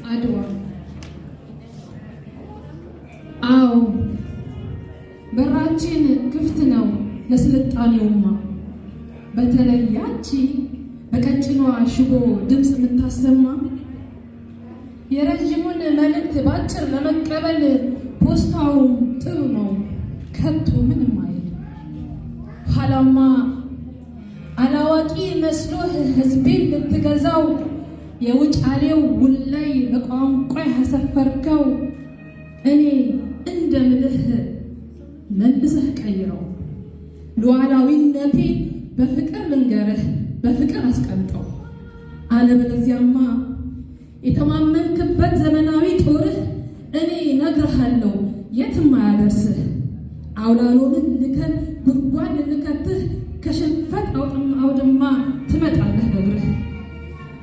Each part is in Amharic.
አድዋ አዎ በራችን ክፍት ነው ለስልጣኔውማ። በተለይ ያቺ በቀጭኗ ሽቦ ድምፅ የምታሰማ የረጅሙን መልእክት ባጭር ለመቀበል ፖስታው ጥሩ ነው ከቶ ምንም አይል። ኋላማ አላዋቂ መስሎህ ህዝቤን ልትገዛው የውጫሌው ውል ላይ በቋንቋ ያሰፈርከው እኔ እንደምልህ መልሰህ ቀይረው። ሉዓላዊነቴ በፍቅር ልንገርህ በፍቅር አስቀምጠው። አለበለዚያማ የተማመንክበት ዘመናዊ ጦርህ እኔ ነግርሃለሁ የትም አያደርስህ። አውላሎንን ልከን ጉድጓድ ልከትህ ከሽንፈት አውድማ ትመጣለህ በእግርህ።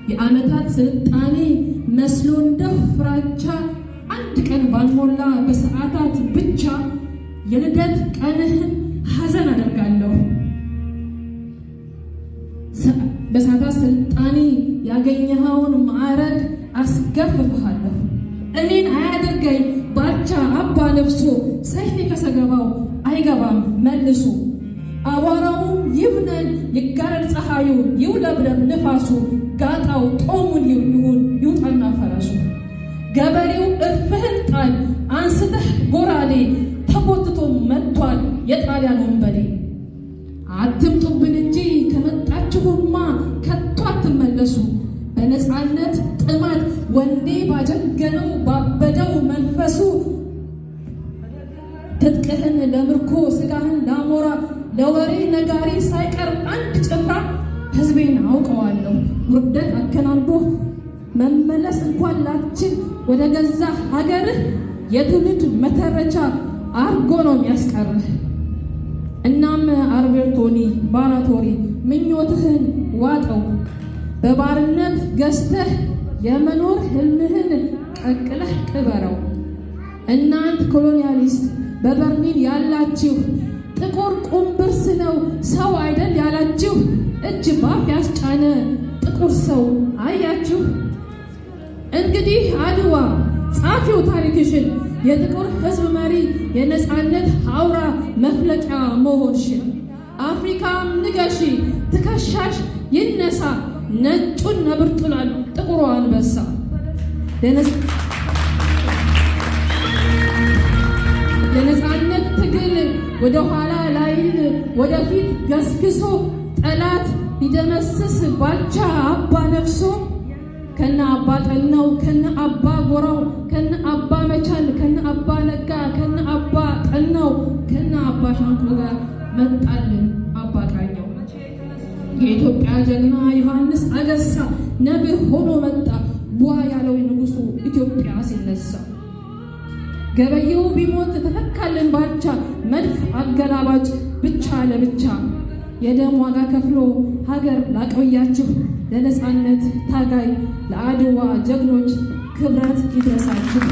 የዓመታት ስልጣኔ መስሎ እንደው ፍራቻ አንድ ቀን ባልሞላ በሰዓታት ብቻ የልደት ቀንህን ሐዘን አደርጋለሁ። በሰዓታት ስልጣኔ ያገኘኸውን ማዕረግ አስገፍፍሃለሁ። እኔን አያድርገኝ ባልቻ አባ ነፍሶ ሰይፌ ከሰገባው አይገባም መልሶ። አቧራውም ይብነን ይጋረድ ፀሐዩ ይውለብለብ ንፋሱ ጋጣው ጦሙን ይሁን ይውጣና ፈረሱ። ገበሬው እርፍህን ጣል አንስተህ ጎራዴ ተቆጥቶ መጥቷል የጣሊያን ወንበዴ። አትምጡብን እንጂ ከመጣችሁማ ከቶ አትመለሱ። በነፃነት ጥማት ወንዴ ባጀገነው ባበደው መንፈሱ ትጥቅህን ለምርኮ ስጋህን ላሞራ ለወሬ ነጋሪ ሳይቀር አንድ ጭፍራ ህዝቤን አውቀዋለሁ ውርደት አከናንቦ መመለስ እንኳን ላችን ወደ ገዛ ሀገርህ የትውልድ መተረቻ አርጎ ነው የሚያስቀርህ። እናም አርቤርቶኒ ባራቶሪ ምኞትህን ዋጠው በባርነት ገዝተህ የመኖር ህልምህን ቀቅለህ ቅበረው። እናንት ኮሎኒያሊስት በበርሊን ያላችሁ ጥቁር ቁምብርስ ነው ሰው አይደል ያላችሁ እጅ ባፍ ያስጫነ ጥቁር ሰው አያችሁ። እንግዲህ አድዋ ጻፊው ታሪክሽን የጥቁር ህዝብ መሪ የነፃነት አውራ መፍለቂያ መሆንሽን። አፍሪካም ንገሺ ትከሻሽ ይነሳ ነጩን ነብር ጥሏል ጥቁሩ አንበሳ። የነፃነት ትግል ወደ ኋላ ላይል ወደፊት ገስግሶ ጠላት ሊደመስስ ባልቻ አባ ነፍሶ ከነ አባ ጠናው ከነ አባ ጎራው ከነ አባ መቻል ከነ አባ ነጋ ከነ አባ ጠናው ከነ አባ ሻንቆ ጋር መጣልን አባ ቃኘው። የኢትዮጵያ ጀግና ዮሐንስ አገሳ ነብር ሆኖ መጣ ቧ ያለው ንጉሱ ኢትዮጵያ ሲነሳ። ገበየው ቢሞት ተተካልን ባልቻ መድፍ አገላባጭ ብቻ ለብቻ። የደም ዋጋ ከፍሎ ሀገር ላቆያችሁ ለነፃነት ታጋይ ለአድዋ ጀግኖች ክብረት ይድረሳችሁ።